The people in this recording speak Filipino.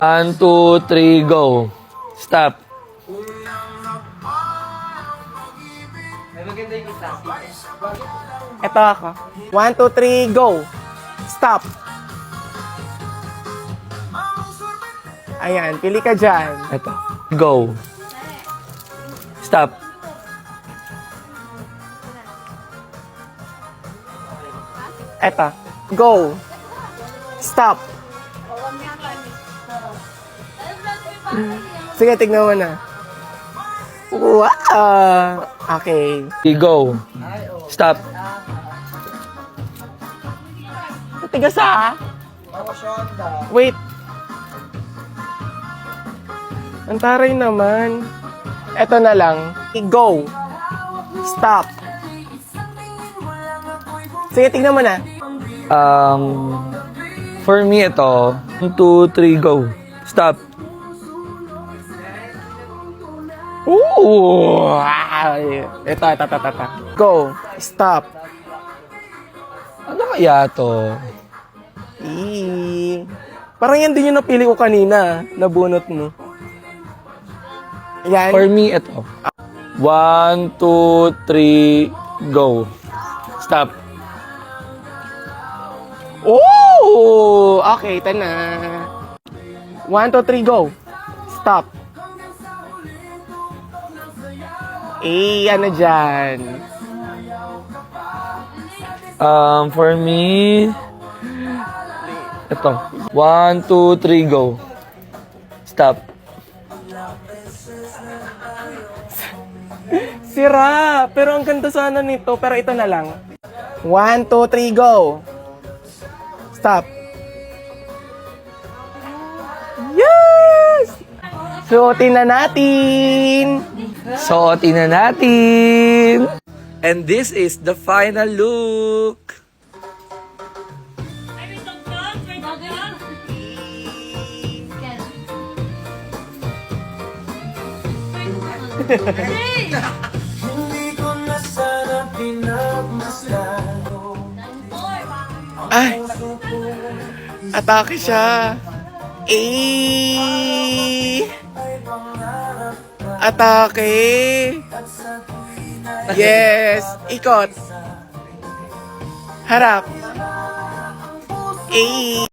1, 2, 3, go. Stop. Ito ako. 1, 2, 3, go. Stop. Ayan, pili ka dyan. Ito. Go. Stop. Ito. Go. Stop. Sige, tignan mo na. Wow! Okay. Go. Stop. Tigas ah. Wait. Ang taray naman. Ito na lang. Go. Stop. Sige, tignan mo na. For me, ito. 1, 2, 3, go. Stop. Ooh! Ito. Go. Stop. Ano kaya to? Parang yan din yung napili ko kanina. Nabunot mo. Yan. For me, ito. 1, 2, 3, go. Stop. Oh! Okay, ito na. 1, 2, 3, go. Stop. Ano dyan? For me, ito. 1, 2, 3, go. Stop. Sira! Pero ang ganda sana nito. Pero ito na lang. 1, 2, 3, go. Stop. Yes! Suotin na natin! Suotin na natin! And this is the final look! Ay! Atake siya! Atake! Yes! Ikot! Harap!